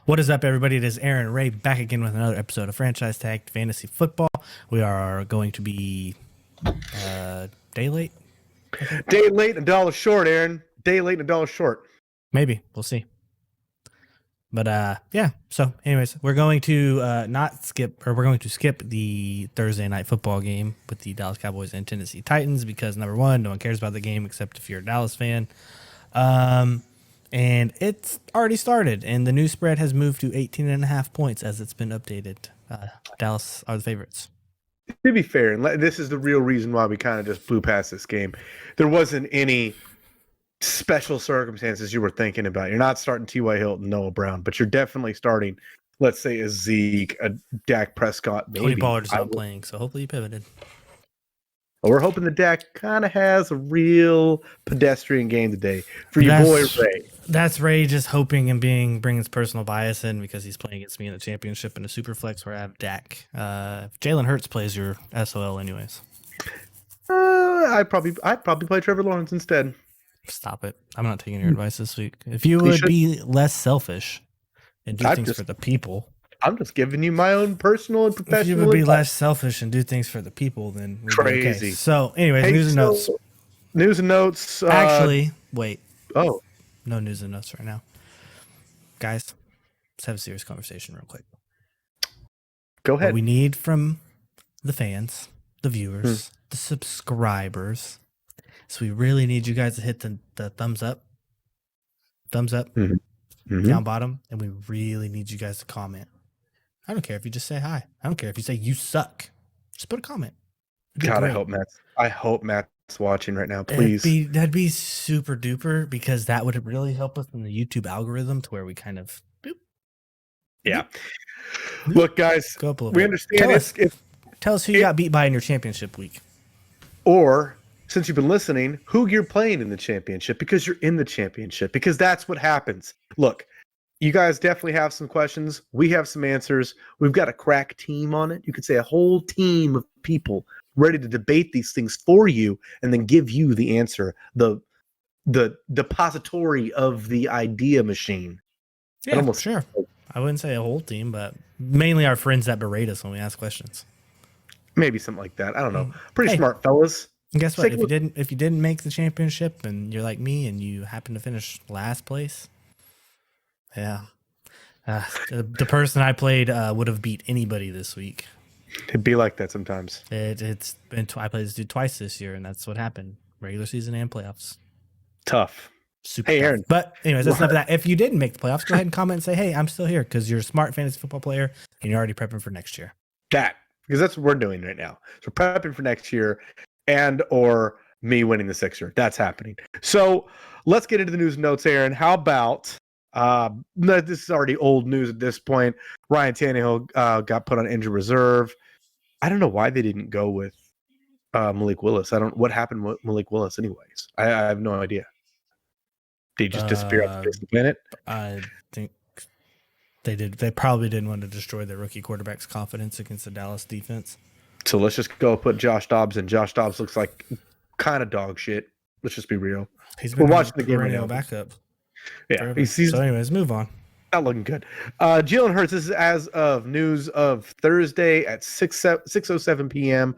What is up, everybody? It is Aaron and Ray back again with another episode of Franchise Tag Fantasy Football. We are going to be day late, I think. Day late and a dollar short, Aaron. Day late and a dollar short. Maybe. We'll see. But yeah. So anyways, we're going to we're going to skip the Thursday night football game with the Dallas Cowboys and Tennessee Titans because number one, no one cares about the game except if you're a Dallas fan. And it's already started, and the new spread has moved to 18.5 points as it's been updated. Dallas are the favorites. To be fair, and this is the real reason why we kind of just blew past this game. There wasn't any special circumstances you were thinking about. You're not starting T.Y. Hilton, Noah Brown, but you're definitely starting, let's say, a Zeke, a Dak Prescott, maybe. Tony Pollard's not playing, so hopefully you pivoted. We're hoping the Dak kind of has a real pedestrian game today for your boy Ray. That's Ray just hoping and bringing his personal bias in because he's playing against me in the championship in a super flex where I have Dak. If Jalen Hurts plays your SOL anyways. I'd probably play Trevor Lawrence instead. Stop it. I'm not taking your advice this week. If you would be less selfish and do things for the people. I'm just giving you my own personal and professional. If you would be less selfish and do things for the people, then we'd crazy. Okay. So, anyways, news and notes. News and notes. Actually, wait. Oh, no news and notes right now, guys. Let's have a serious conversation real quick. Go ahead. What we need from the fans, the viewers, the subscribers. So we really need you guys to hit the thumbs up, down bottom, and we really need you guys to comment. I don't care if you just say hi. I don't care if you say you suck. Just put a comment. God, I hope Matt's watching right now. Please. That'd be super duper because that would really help us in the YouTube algorithm to where we kind of boop. Yeah. Look, guys, go up a little we bit. understand. Tell us who you got beat by in your championship week. Or since you've been listening, who you're playing in the championship because you're in the championship, because that's what happens. Look, you guys definitely have some questions. We have some answers. We've got a crack team on it. You could say a whole team of people ready to debate these things for you and then give you the answer, the depository of the idea machine. Yeah, sure. I wouldn't say a whole team, but mainly our friends that berate us when we ask questions. Maybe something like that. I don't know. Pretty smart fellas. And guess what? If you didn't make the championship and you're like me and you happen to finish last place, yeah, the person I played would have beat anybody this week. It'd be like that sometimes. It's been I played this dude twice this year, and that's what happened: regular season and playoffs. Tough. Super. Hey, tough. Aaron. But anyways, that's enough of that. If you didn't make the playoffs, go ahead and comment and say, "Hey, I'm still here," because you're a smart fantasy football player and you're already prepping for next year. Because that's what we're doing right now. So prepping for next year. And or me winning the Sixer. That's happening. So let's get into the news and notes, Aaron. How about this is already old news at this point. Ryan Tannehill got put on injured reserve. I don't know why they didn't go with Malik Willis. What happened with Malik Willis anyways. I have no idea. Did he just disappear off the face of the planet? I think they did. They probably didn't want to destroy their rookie quarterback's confidence against the Dallas defense. So let's just go put Josh Dobbs in. Josh Dobbs looks like kind of dog shit. Let's just be real. We're watching the game right now. Backup. Yeah. So anyways, move on. Not looking good. Jalen Hurts, this is as of news of Thursday at 6:07 p.m.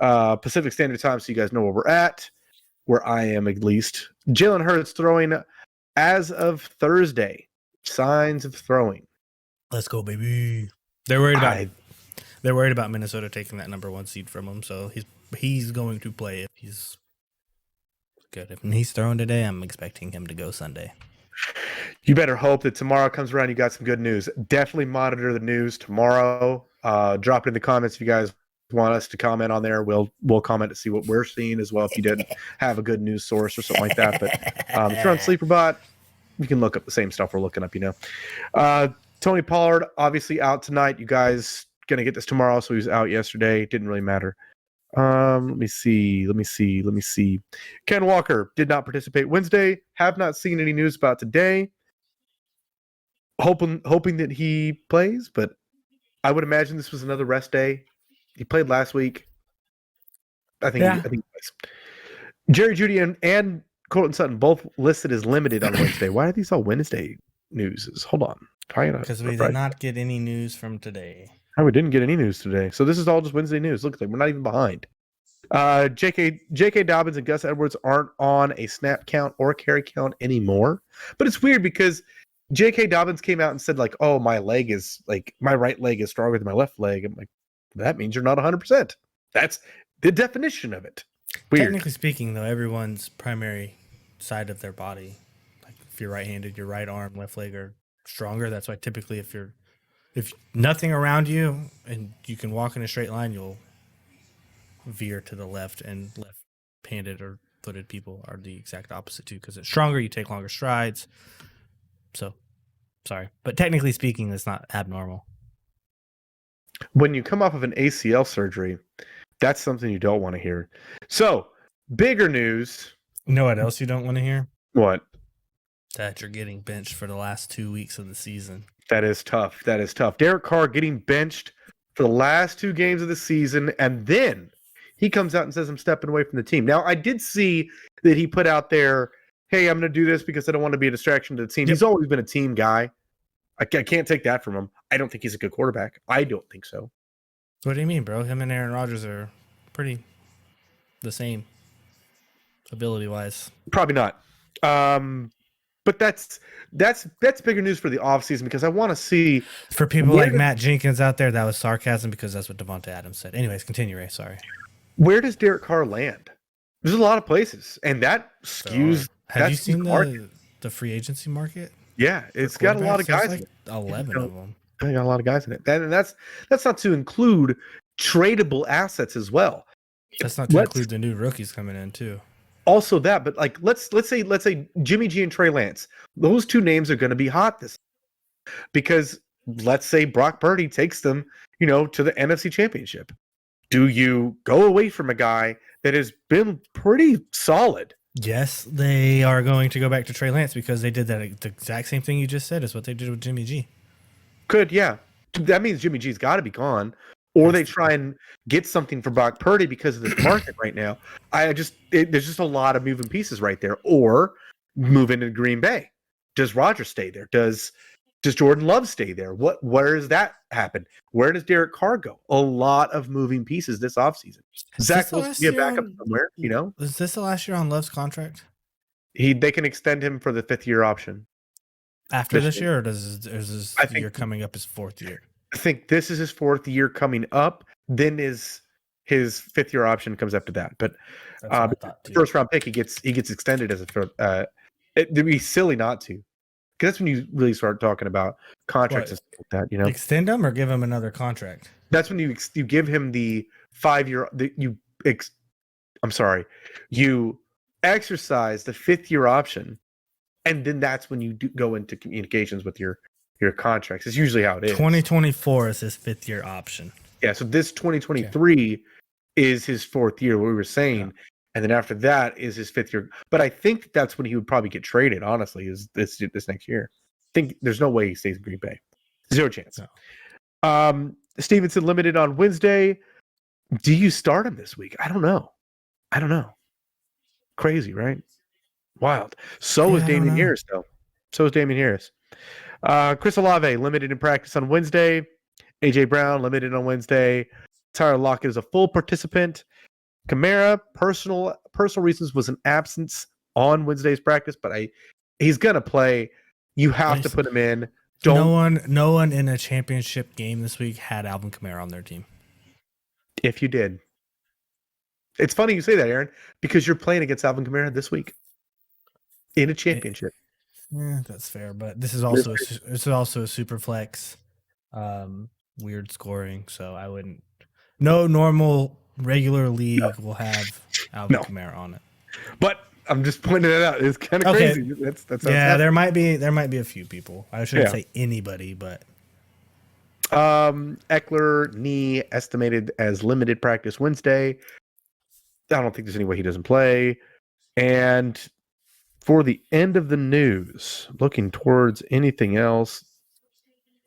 Pacific Standard Time, so you guys know where we're at, where I am at least. Jalen Hurts throwing as of Thursday. Signs of throwing. Let's go, baby. They're worried about They're worried about Minnesota taking that number 1 seed from him, so he's going to play if he's good. If he's throwing today, I'm expecting him to go Sunday. You better hope that tomorrow comes around, you got some good news. Definitely monitor the news tomorrow. Drop it in the comments if you guys want us to comment on there. We'll comment to see what we're seeing as well if you didn't have a good news source or something like that. But if you're on SleeperBot, you can look up the same stuff we're looking up, Tony Pollard, obviously out tonight. You guys going to get this tomorrow, so he was out yesterday. Didn't really matter. Let me see. Ken Walker did not participate Wednesday. Have not seen any news about today. Hoping that he plays, but I would imagine this was another rest day. He played last week. I think Jerry Jeudy and Courtland Sutton both listed as limited on Wednesday. Why are these all Wednesday? news is. Hold on. Because we did not get any news from today. We didn't get any news today. So this is all just Wednesday news. Look, we're not even behind. J.K. Dobbins and Gus Edwards aren't on a snap count or carry count anymore. But it's weird because J.K. Dobbins came out and said, like, oh, my right leg is stronger than my left leg. I'm like, that means you're not 100%. That's the definition of it. Weird. Technically speaking, though, everyone's primary side of their body, like if you're right-handed, your right arm, left leg are stronger. That's why typically if nothing around you and you can walk in a straight line, you'll veer to the left, and left-handed or footed people are the exact opposite too, because it's stronger, you take longer strides. So, sorry. But technically speaking, it's not abnormal. When you come off of an ACL surgery, that's something you don't want to hear. So, bigger news. You know what else you don't want to hear? What? That you're getting benched for the last 2 weeks of the season. That is tough. Derek Carr getting benched for the last 2 games of the season, and then he comes out and says, I'm stepping away from the team. Now, I did see that he put out there, hey, I'm going to do this because I don't want to be a distraction to the team. Yep. He's always been a team guy. I can't take that from him. I don't think he's a good quarterback. I don't think so. What do you mean, bro? Him and Aaron Rodgers are pretty the same ability-wise. Probably not. But that's bigger news for the offseason because I want to see. For people like Matt Jenkins out there, that was sarcasm because that's what Devonta Adams said. Anyways, continue, Ray. Sorry. Where does Derek Carr land? There's a lot of places, and that skews. Have you seen the free agency market? Yeah, it's got a lot of guys. Like 11 of them. I got a lot of guys in it. And that's not to include tradable assets as well. That's not to include the new rookies coming in too. Also that, but like let's say Jimmy G and Trey Lance. Those 2 names are going to be hot this because let's say Brock Purdy takes them, to the NFC Championship. Do you go away from a guy that has been pretty solid? Yes, they are going to go back to Trey Lance because they did that. The exact same thing you just said is what they did with Jimmy G. Yeah. That means Jimmy G's got to be gone. Or they try and get something for Brock Purdy because of this market right now. There's just a lot of moving pieces right there. Or move into Green Bay. Does Rodgers stay there? Does Jordan Love stay there? Where does that happen? Where does Derek Carr go? A lot of moving pieces this offseason. Zach will be a backup somewhere, Is this the last year on Love's contract? They can extend him for the 5th-year option. After this year, or is this year coming up his 4th year? I think this is his 4th year coming up. Then his 5th-year option comes after that. But first round pick, he gets extended as a. It'd be silly not to, because that's when you really start talking about contracts and stuff like that. Extend him or give him another contract. That's when you give him the 5-year. You exercise the 5th-year option, and then that's when you go into communications with your contracts. It's usually how it is. 2024 is his 5th-year option. Yeah, so this 2023 is his 4th year, what we were saying, and then after that is his 5th year. But I think that's when he would probably get traded, honestly, is this next year. I think there's no way he stays in Green Bay. 0 chance. No. Stevenson limited on Wednesday. Do you start him this week? I don't know. Crazy, right? Wild. So is Damian Harris, though. Chris Olave limited in practice on Wednesday. AJ Brown limited on Wednesday. Tyler Lockett is a full participant. Kamara, personal reasons, was an absence on Wednesday's practice, but he's gonna play. You have to put him in. No one in a championship game this week had Alvin Kamara on their team. If you did, it's funny you say that, Aaron, because you're playing against Alvin Kamara this week in a championship. Yeah, that's fair, but this is also a super flex, weird scoring. So I wouldn't. No normal regular league will have Alvin Kamara on it. But I'm just pointing it out. It's kind of crazy. That's there might be a few people. I shouldn't say anybody, but Eckler knee estimated as limited practice Wednesday. I don't think there's any way he doesn't play. And for the end of the news, looking towards anything else,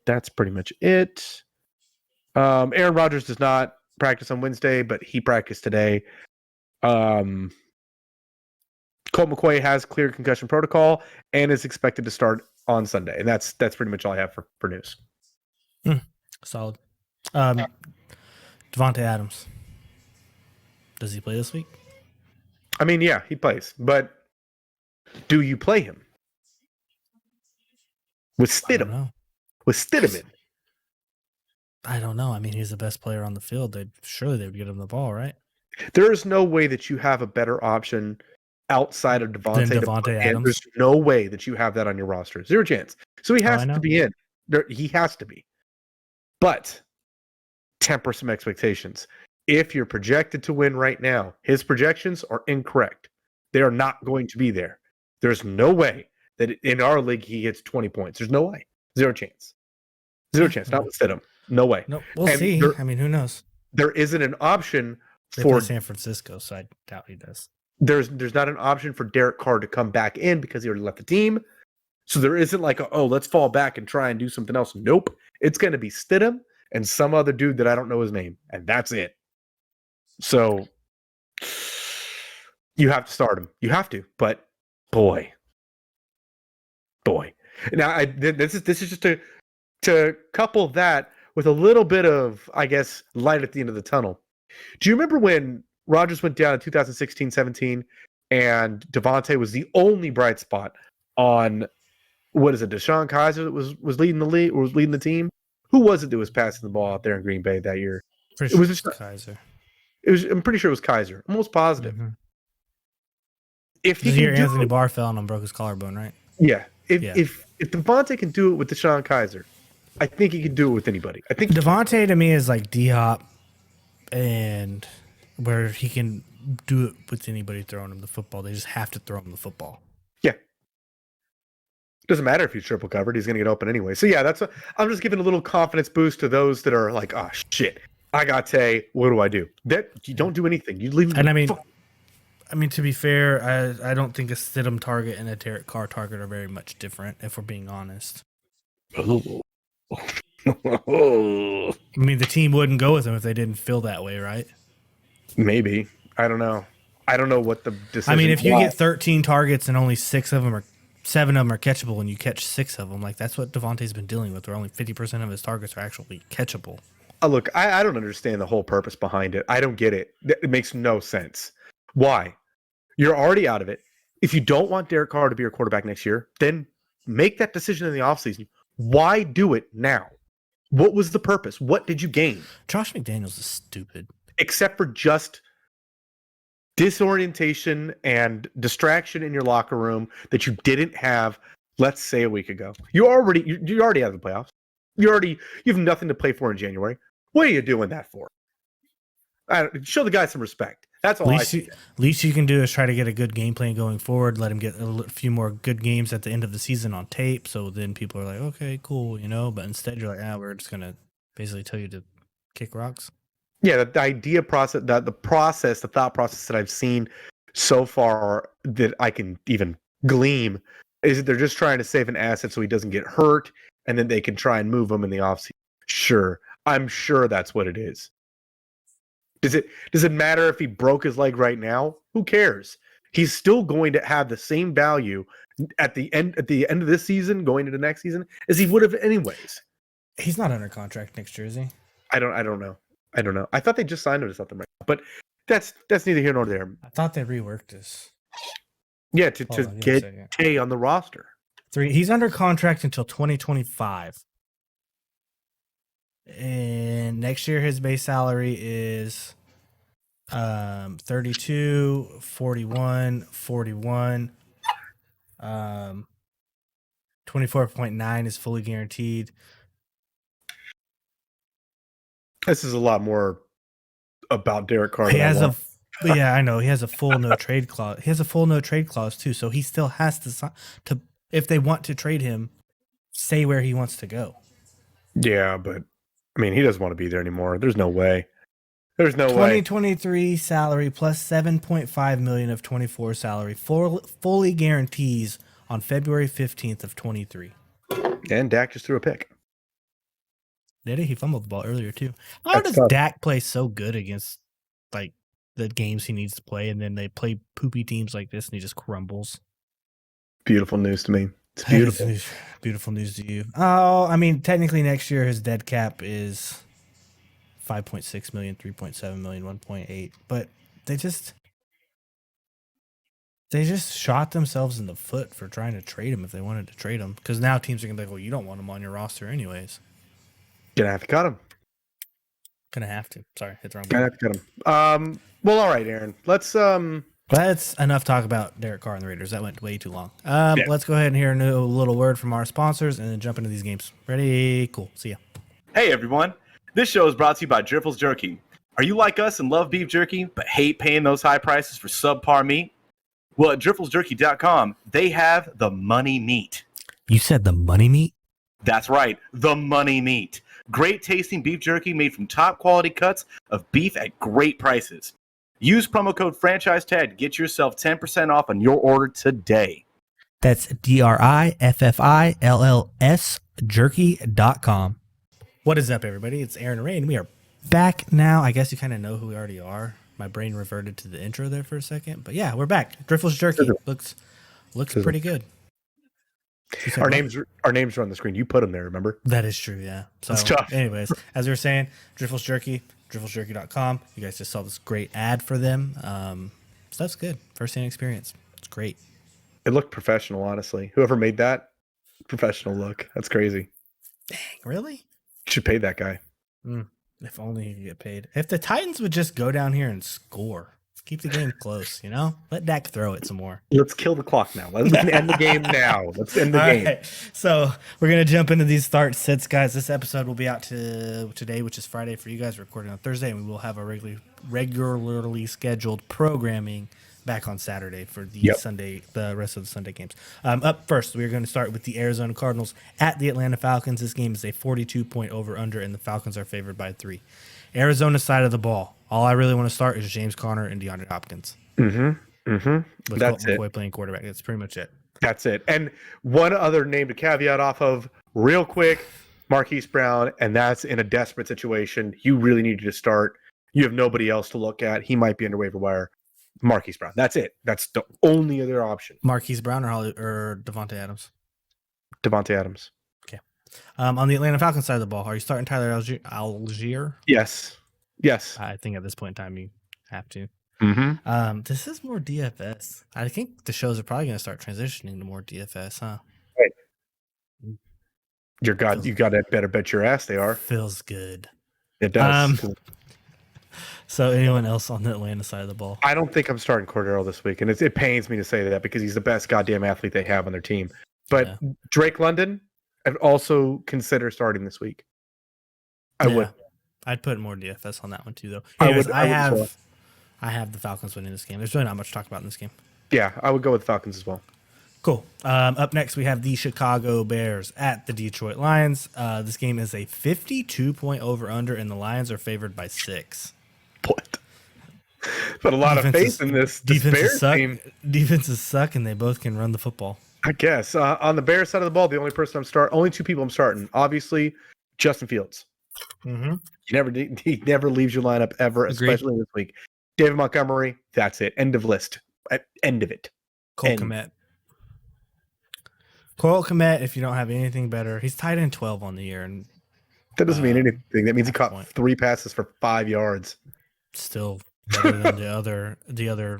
that's pretty much it. Aaron Rodgers does not practice on Wednesday, but he practiced today. Colt McCoy has cleared concussion protocol and is expected to start on Sunday, and that's pretty much all I have for news. Solid. Devontae Adams. Does he play this week? I mean, yeah, he plays, but do you play him with Stidham? With Stidham in? I don't know. I mean, he's the best player on the field. Surely they would get him the ball, right? There is no way that you have a better option outside of Devontae Adams. There's no way that you have that on your roster. Zero chance. So he has to be in. He has to be. But temper some expectations. If you're projected to win right now, his projections are incorrect. They are not going to be there. There's no way that in our league he hits 20 points. There's no way. Zero chance. Zero chance. Not with Stidham. No way. No, we'll see. I mean, who knows? There isn't an option for San Francisco, so I doubt he does. There's not an option for Derek Carr to come back in because he already left the team. So there isn't like, let's fall back and try and do something else. Nope. It's going to be Stidham and some other dude that I don't know his name, and that's it. So you have to start him. You have to, but boy. Now this is just to couple that with a little bit of, I guess, light at the end of the tunnel. Do you remember when Rodgers went down in 2016-17 and Devontae was the only bright spot on, what is it, DeShone Kizer that was leading the league or was leading the team? Who was it that was passing the ball out there in Green Bay that year? It was just Kizer. I'm pretty sure it was Kizer. I'm almost positive. Mm-hmm. If he can Anthony Barr fell and broke his collarbone, right? Yeah. If Devontae can do it with DeShone Kizer, I think he can do it with anybody. I think Devontae to me is like D-Hop, and where he can do it with anybody throwing him the football. They just have to throw him the football. Yeah. Doesn't matter if he's triple covered. He's going to get open anyway. So, yeah, I'm just giving a little confidence boost to those that are like, oh, shit. I got Tay. What do I do? That you don't do anything. You leave him. And I mean, to be fair, I don't think a Stidham target and a Derek Carr target are very much different, if we're being honest. I mean, the team wouldn't go with him if they didn't feel that way, right? Maybe. I don't know. I don't know what the decision. I mean, if you get 13 targets and only 7 of them are catchable, and you catch 6 of them, like that's what Devontae's been dealing with, where only 50% of his targets are actually catchable. Look, I don't understand the whole purpose behind it. I don't get it. It makes no sense. Why? You're already out of it. If you don't want Derek Carr to be your quarterback next year, then make that decision in the offseason. Why do it now? What was the purpose? What did you gain? Josh McDaniels is stupid. Except for just disorientation and distraction in your locker room that you didn't have, let's say, a week ago. You're already out of the playoffs. You have nothing to play for in January. What are you doing that for? Show the guy some respect. That's all least you can do is try to get a good game plan going forward. Let him get a few more good games at the end of the season on tape. So then people are like, okay, cool, But instead you're like, we're just going to basically tell you to kick rocks. Yeah, the idea process, the thought process that I've seen so far that I can even glean is that they're just trying to save an asset so he doesn't get hurt, and then they can try and move him in the offseason. Sure. I'm sure that's what it is. Does it matter if he broke his leg right now? Who cares? He's still going to have the same value at the end of this season, going into next season, as he would have anyways. He's not under contract next year, is he? I don't know. I thought they just signed him to something right now, but that's neither here nor there. I thought they reworked this. Yeah, to get Tay on the roster. He's under contract until 2025. And next year his base salary is 32, 41, 41. 24.9 is fully guaranteed. This is a lot more about Derek Carr. Yeah, I know. He has a full no trade clause. He has a full no trade clause too, so he still has to if they want to trade him, say where he wants to go. Yeah, but I mean, he doesn't want to be there anymore. There's no way. 2023 salary plus $7.5 million of 24 salary fully guarantees on February 15th of 23. And Dak just threw a pick. Did he? He fumbled the ball earlier too. How does Dak play so good against like the games he needs to play, and then they play poopy teams like this and he just crumbles? Beautiful news to me. It's beautiful. Beautiful news to you. Oh, I mean, technically next year his dead cap is 5.6 million, 3.7 million, 1.8. But they just shot themselves in the foot for trying to trade him if they wanted to trade him. Because now teams are gonna be like, well, you don't want him on your roster anyways. Gonna have to cut him. Gonna have to. Sorry, hit the wrong Gonna have to cut him. Well, all right, Aaron. Let's That's enough talk about Derek Carr and the Raiders. That went way too long. Let's go ahead and hear a little word from our sponsors and then jump into these games. Ready? Cool. See ya. Hey, everyone. This show is brought to you by Driffles Jerky. Are you like us and love beef jerky, but hate paying those high prices for subpar meat? Well, at DrifflesJerky.com, they have the money meat. You said the money meat? That's right, the money meat. Great tasting beef jerky made from top quality cuts of beef at great prices. Use promo code franchise tag to get yourself 10% off on your order today. That's DRIFFILLS jerky.com. What is up, everybody? It's Aaron and Ray, and we are back now. I guess you kind of know who we already are. My brain reverted to the intro there for a second. But yeah, we're back. Driffles Jerky looks pretty good. our names are on the screen. You put them there, remember? That is true, yeah. So anyways, as we were saying, Driffles Jerky, drifflesjerky.com. You guys just saw this great ad for them. Stuff's good. First-hand experience. It's great. It looked professional, honestly. Whoever made that, professional look. That's crazy. Dang, really? Should pay that guy. If only he could get paid. If the Titans would just go down here and score. Keep the game close, you know? Let Dak throw it some more. Let's kill the clock now. Let's end the game now. Let's end the game. Right. So we're going to jump into these start sits, guys. This episode will be out today, which is Friday for you guys. We're recording on Thursday, and we will have a regularly scheduled programming back on Saturday for the the rest of the Sunday games. Up first, we're going to start with the Arizona Cardinals at the Atlanta Falcons. This game is a 42-point over-under, and the Falcons are favored by 3. Arizona side of the ball. All I really want to start is James Conner and DeAndre Hopkins. With That's Colt McCoy it. playing quarterback. That's pretty much it. That's it. And one other name to caveat off of real quick, Marquise Brown, and that's in a desperate situation. You really need to start. You have nobody else to look at. He might be under waiver wire. Marquise Brown. That's it. That's the only other option. Marquise Brown or Devontae Adams? Devontae Adams. Okay. On the Atlanta Falcons side of the ball, are you starting Tyler Algier? Yes. I think at this point in time you have to. Mm-hmm. This is more DFS. I think the shows are probably going to start transitioning to more DFS, huh? Right. You got to better bet your ass they are. Feels good. It does. So anyone else on the Atlanta side of the ball? I don't think I'm starting Cordero this week, and it pains me to say that because he's the best goddamn athlete they have on their team. But Drake London, I'd also consider starting this week. I would. I'd put more DFS on that one too, though. Anyways, I have the Falcons winning this game. There's really not much to talk about in this game. Yeah, I would go with Falcons as well. Cool. Up next, we have the Chicago Bears at the Detroit Lions. This game is a 52-point over-under, and the Lions are favored by 6. What? Put a lot of faith in this Bears team. Defenses suck, and they both can run the football. I guess. On the Bears side of the ball, the only two people I'm starting. Obviously, Justin Fields. Mm-hmm. He never leaves your lineup ever, especially this week. David Montgomery, that's it. End of list. End of it. Cole Kmet, if you don't have anything better, he's tied in 12 on the year, and that doesn't mean anything. That means he caught 3 passes for 5 yards. Still better than the other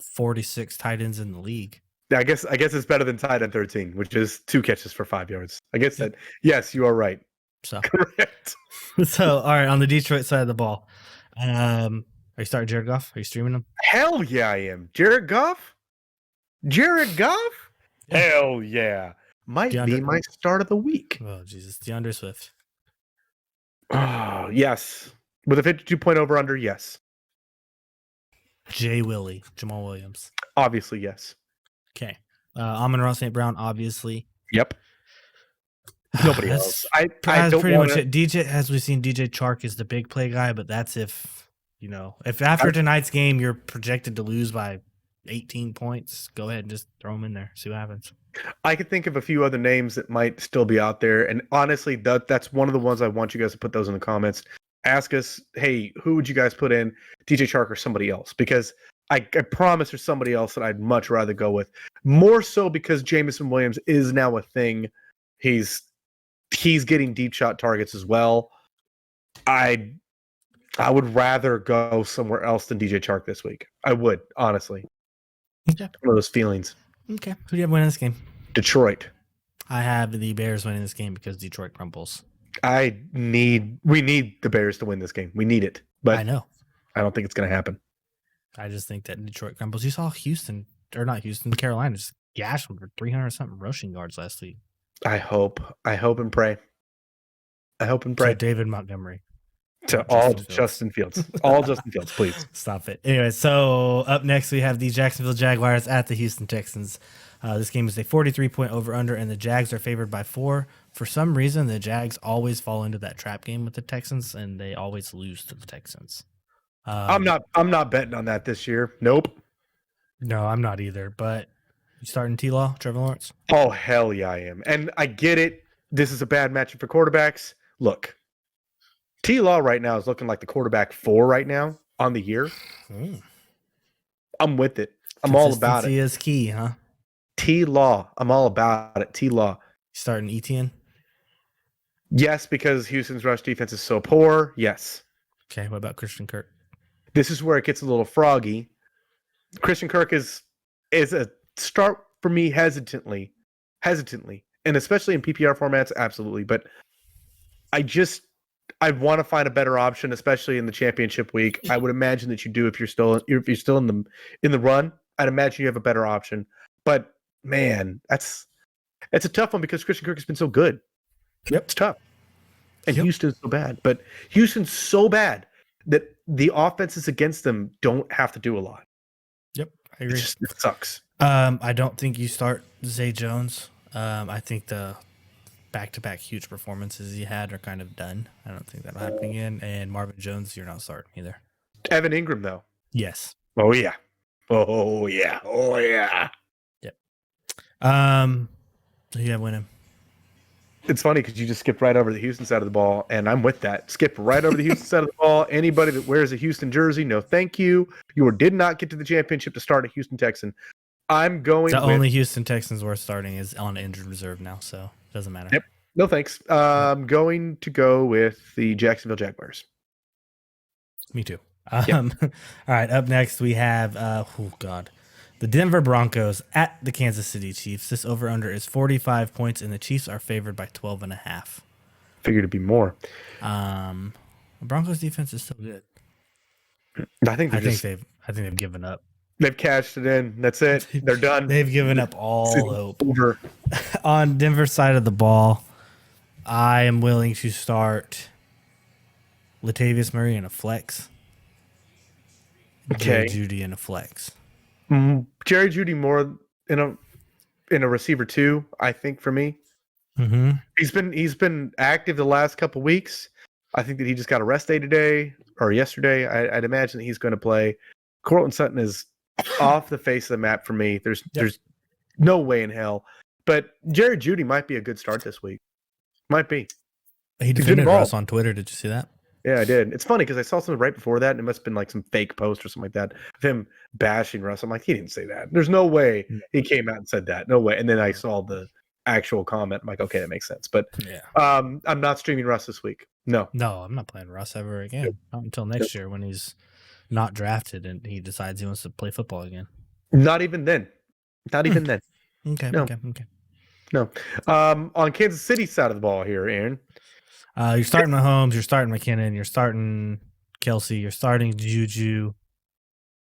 46 tight ends in the league. I guess it's better than tight end 13, which is 2 catches for 5 yards. I guess that. Yes, you are right. So correct. So all right, on the Detroit side of the ball, are you starting Jared Goff? Are you streaming him? Hell yeah, I am. Jared Goff. Yeah. Hell yeah. Might be my start of the week. Oh Jesus, DeAndre Swift. Oh yes, with a 52-point over under. Yes. Jamal Williams. Obviously, yes. Okay. Amon-Ra St. Brown, obviously. Yep. Nobody else. I don't pretty much it. DJ, as we've seen, DJ Chark is the big play guy, but that's if after tonight's game you're projected to lose by 18 points, go ahead and just throw them in there. See what happens. I could think of a few other names that might still be out there, and honestly, that's one of the ones I want you guys to put those in the comments. Ask us, hey, who would you guys put in, DJ Chark or somebody else? Because I promise there's somebody else that I'd much rather go with. more so because Jameson Williams is now a thing. He's getting deep shot targets as well. I would rather go somewhere else than DJ Chark this week. I would, honestly. Okay. One of those feelings. Okay. Who do you have winning this game? Detroit. I have the Bears winning this game because Detroit crumbles. We need the Bears to win this game. We need it. But I know. I don't think it's going to happen. I just think that Detroit crumbles. You saw Carolina just gashed them for 300-something rushing yards last week. I hope and pray. To David Montgomery. To all Justin Fields. All Justin Fields, please. Stop it. Anyway, so up next we have the Jacksonville Jaguars at the Houston Texans. This game is a 43-point over-under, and the Jags are favored by 4. For some reason, the Jags always fall into that trap game with the Texans, and they always lose to the Texans. I'm not betting on that this year. Nope. No, I'm not either. But you starting T-Law, Trevor Lawrence? Oh, hell yeah, I am. And I get it. This is a bad matchup for quarterbacks. Look, T-Law right now is looking like the quarterback 4 right now on the year. I'm with it. I'm all about it. Consistency is key, huh? T-Law. I'm all about it. T-Law. Starting Etienne? Yes, because Houston's rush defense is so poor. Yes. Okay, what about Christian Kirk? This is where it gets a little froggy. Christian Kirk is a start for me hesitantly, and especially in PPR formats, absolutely. But I want to find a better option, especially in the championship week. I would imagine that you do if you're still in the run. I'd imagine you have a better option. But man, it's a tough one because Christian Kirk has been so good. Yep, it's tough. And Houston's so bad, but Houston's so bad that the offenses against them don't have to do a lot. Yep, I agree. It sucks. I don't think you start Zay Jones. I think the back-to-back huge performances he had are kind of done. I don't think that'll happen again. And Marvin Jones, you're not starting either. Evan Ingram, though. Yes. Oh, yeah. Oh, yeah. Oh, yeah. Yep. So you have winning. It's funny because you just skipped right over the Houston side of the ball, and I'm with that. Skip right over the Houston side of the ball. Anybody that wears a Houston jersey, no thank you. You did not get to the championship to start a Houston Texan. I'm going The only Houston Texans worth starting is on injured reserve now, so it doesn't matter. Yep. No thanks. I'm going to go with the Jacksonville Jaguars. Me too. All right, up next we have, the Denver Broncos at the Kansas City Chiefs. This over-under is 45 points, and the Chiefs are favored by 12.5. Figured it'd be more. The Broncos defense is still good. I think they've given up. They've cashed it in. That's it. They're done. They've given up all hope. Over. On Denver's side of the ball, I am willing to start Latavius Murray in a flex. Okay. Jerry Jeudy in a flex. Jerry Jeudy more in a receiver too, I think, for me. Mm-hmm. He's been active the last couple weeks. I think that he just got a rest day today or yesterday. I'd imagine that he's going to play. Courtland Sutton is off the face of the map for me. There's no way in hell. But Jerry Jeudy might be a good start this week. Might be. He defended Russ on Twitter. Did you see that? Yeah, I did. It's funny because I saw something right before that, and it must have been like some fake post or something like that of him bashing Russ. I'm like, he didn't say that. There's no way he came out and said that. No way. And then I saw the actual comment. I'm like, okay, that makes sense. But I'm not streaming Russ this week. No, I'm not playing Russ ever again. Not until next year when he's not drafted and he decides he wants to play football again. Not even then. Not even then. Okay. No. Okay. No. On Kansas City side of the ball here, Aaron. You're starting Mahomes, you're starting McKinnon, you're starting Kelsey, you're starting Juju.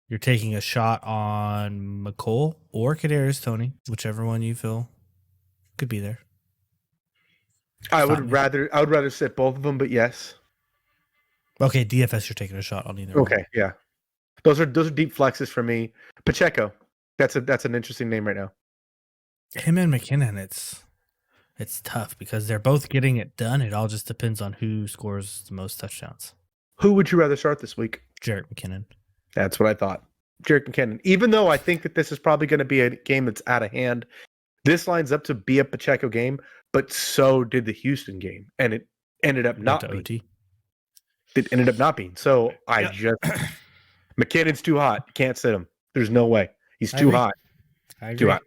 You're taking a shot on McColl or Kadarius Toney, whichever one you feel could be there. I would rather sit both of them, but yes. Okay, DFS, you're taking a shot on either. Okay, yeah. Those are deep flexes for me. Pacheco, that's an interesting name right now. Him and McKinnon, it's tough because they're both getting it done. It all just depends on who scores the most touchdowns. Who would you rather start this week? Jerick McKinnon. That's what I thought. Jerick McKinnon. Even though I think that this is probably going to be a game that's out of hand, this lines up to be a Pacheco game, but so did the Houston game, and it ended up not being. OT. It ended up not being. So McKinnon's too hot. Can't sit him. There's no way. He's too hot. I agree. Too hot.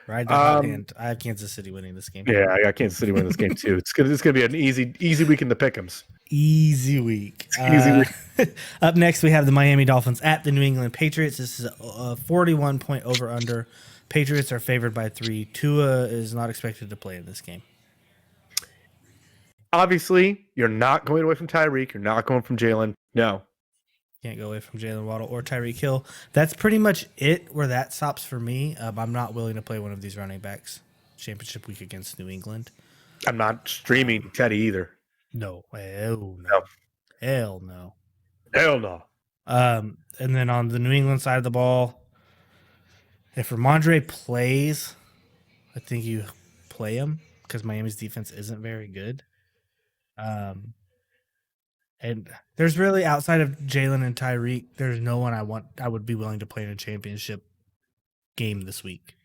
Ride the hot hand. I have Kansas City winning this game. Yeah, I got Kansas City winning this game too. It's gonna be an easy week in the pick'ems. Easy week. Easy week. Up next, we have the Miami Dolphins at the New England Patriots. This is a 41-point over-under. Patriots are favored by 3. Tua is not expected to play in this game. Obviously, you're not going away from Tyreek. You're not going from Jalen. No. Can't go away from Jalen Waddle or Tyreek Hill. That's pretty much it where that stops for me. I'm not willing to play one of these running backs championship week against New England. I'm not streaming Teddy either. No. Hell no. Hell no. Hell no. And then on the New England side of the ball, if Ramondre plays, I think you play him because Miami's defense isn't very good. And there's really, outside of Jalen and Tyreek, there's no one I would be willing to play in a championship game this week.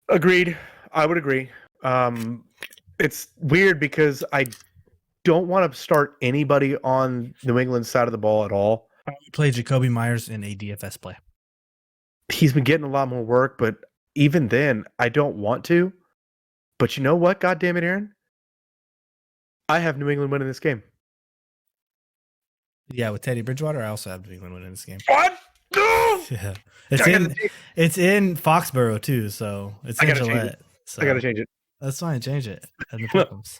Agreed. I would agree. It's weird because I don't want to start anybody on New England's side of the ball at all. I would play Jacoby Myers in a DFS play. He's been getting a lot more work, but even then, I don't want to. But you know what? God damn it, Aaron. I have New England winning this game. Yeah, with Teddy Bridgewater, I also have New England winning this game. What? No! Yeah. It's in Foxborough too, so it's in Gillette. So I gotta change it. That's fine, change it. And the pick'ems.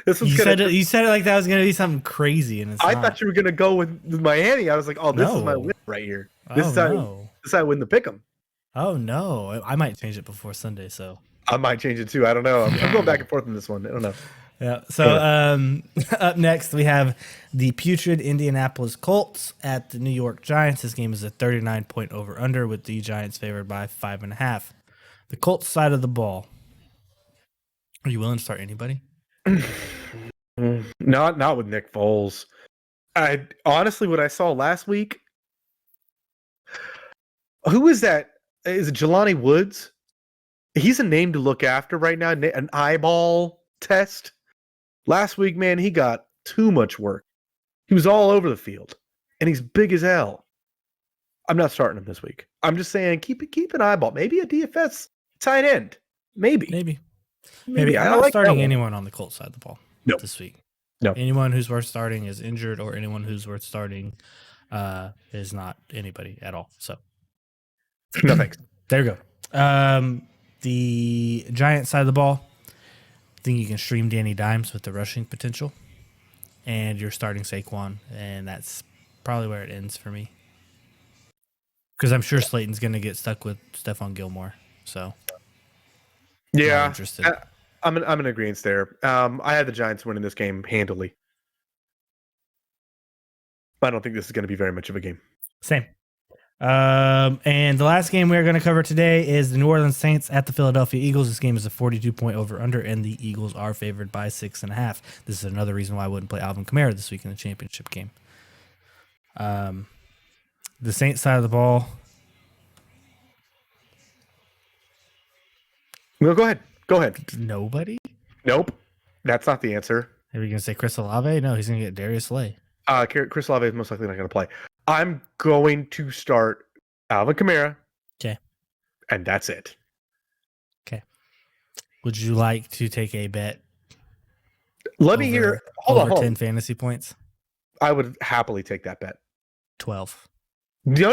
You said it like that was gonna be something crazy, and I thought you were gonna go with Miami. I was like, oh, this is my win right here. This is how I win the pick'em. Oh no, I might change it before Sunday, so I might change it too. I don't know. I'm going back and forth on this one. I don't know. Yeah. So up next we have the putrid Indianapolis Colts at the New York Giants. This game is a 39-point over/under with the Giants favored by 5.5. The Colts side of the ball. Are you willing to start anybody? Not with Nick Foles. I honestly, what I saw last week. Who is that? Is it Jelani Woods? He's a name to look after right now. An eyeball test. Last week, man, he got too much work. He was all over the field, and he's big as hell. I'm not starting him this week. I'm just saying keep an eyeball. Maybe a DFS tight end. Maybe. I'm not starting anyone on the Colts side of the ball this week. No. Anyone who's worth starting is injured, or anyone who's worth starting is not anybody at all. So, no thanks. There you go. The Giants side of the ball, I think you can stream Danny Dimes with the rushing potential, and you're starting Saquon, and that's probably where it ends for me. Because I'm sure Slayton's going to get stuck with Stephon Gilmore. So, yeah, I'm interested. I'm in agreement there. I had the Giants winning this game handily. I don't think this is going to be very much of a game. Same. And the last game we're going to cover today is the New Orleans Saints at the Philadelphia Eagles. This game is a 42-point over/under, and the Eagles are favored by 6.5. This is another reason why I wouldn't play Alvin Kamara this week in the championship game. The Saints side of the ball. No, go ahead. Nobody? Nope. That's not the answer. Are we going to say Chris Olave? No, he's going to get Darius Slay. Chris Olave is most likely not going to play. I'm going to start Alvin Kamara. Okay. And that's it. Okay. Would you like to take a bet? Let me hear. Hold on. 10 fantasy points? I would happily take that bet. 12. No.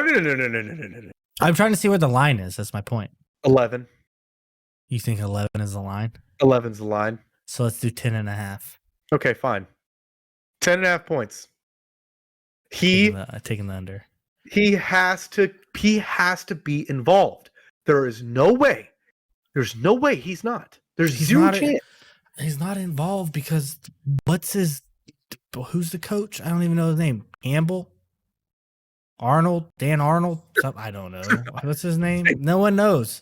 I'm trying to see where the line is. That's my point. 11. You think 11 is the line? 11's the line. So let's do 10.5. Okay, fine. 10.5 points. Taking the under. He has to be involved. There is no way. There's no way he's not. There's zero chance. He's not involved because who's the coach? I don't even know his name. Campbell? Arnold? Dan Arnold? I don't know. What's his name? No one knows.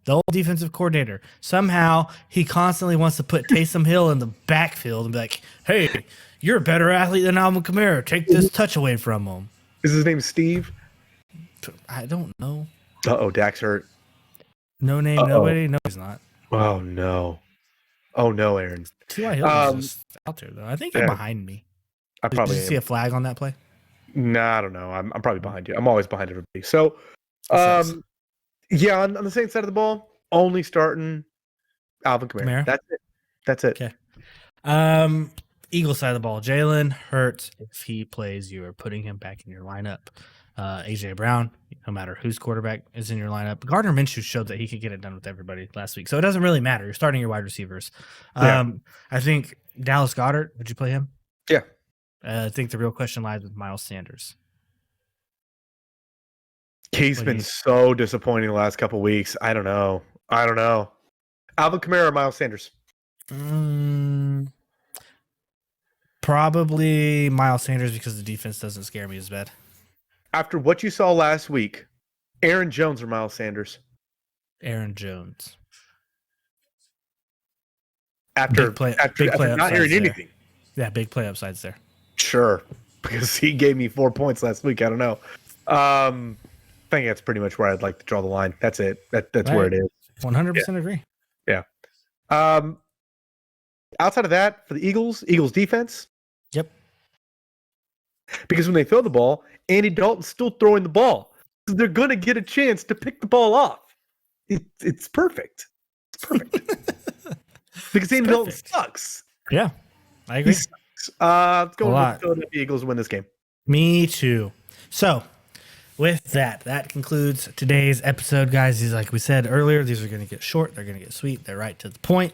The old defensive coordinator. Somehow he constantly wants to put Taysom Hill in the backfield and be like, hey, you're a better athlete than Alvin Kamara. Take this touch away from him. Is his name Steve? I don't know. Uh-oh, Dak's hurt. No name, nobody? No, he's not. Oh, no. Oh, no, Aaron. T.Y. Hill is just out there, though. I think you're behind me. Did you see a flag on that play? No, I don't know. I'm probably behind you. I'm always behind everybody. So, Yeah, on the Saints side of the ball, only starting Alvin Kamara. Kamara? That's it. Okay. Eagles side of the ball. Jalen Hurts, if he plays, you are putting him back in your lineup. AJ Brown, no matter whose quarterback is in your lineup. Gardner Minshew showed that he could get it done with everybody last week, so it doesn't really matter. You're starting your wide receivers. I think Dallas Goedert. Would you play him? Yeah. I think the real question lies with Miles Sanders. He's been so disappointing the last couple weeks. I don't know. Alvin Kamara or Miles Sanders? Probably Miles Sanders because the defense doesn't scare me as bad. After what you saw last week, Aaron Jones or Miles Sanders? Aaron Jones. After not hearing anything. Yeah, big play upsides there. Sure, because he gave me 4 points last week. I don't know. I think that's pretty much where I'd like to draw the line. That's it. That's right. Where it is. 100% agree. Yeah. Outside of that, for the Eagles defense. Yep. Because when they throw the ball, Andy Dalton's still throwing the ball. So they're going to get a chance to pick the ball off. It's perfect. It's perfect. Because Andy Dalton sucks. Yeah, I agree. Let's go with the Philadelphia Eagles to win this game. Me too. So, with that concludes today's episode, guys. Like we said earlier, these are going to get short. They're going to get sweet. They're right to the point.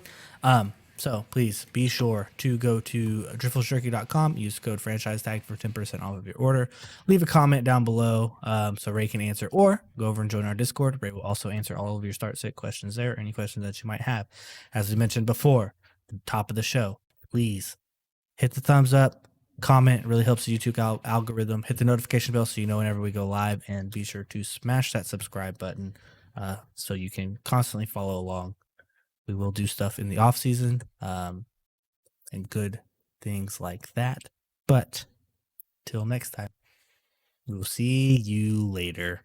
So please be sure to go to driftlesjerky.com. Use code franchise tag for 10% off of your order. Leave a comment down below so Ray can answer, or go over and join our Discord. Ray will also answer all of your start sit questions there, any questions that you might have. As we mentioned before, at the top of the show, please hit the thumbs up, comment. It really helps the YouTube algorithm. Hit the notification bell so you know whenever we go live, and be sure to smash that subscribe button so you can constantly follow along. We will do stuff in the off season and good things like that. But till next time, we will see you later.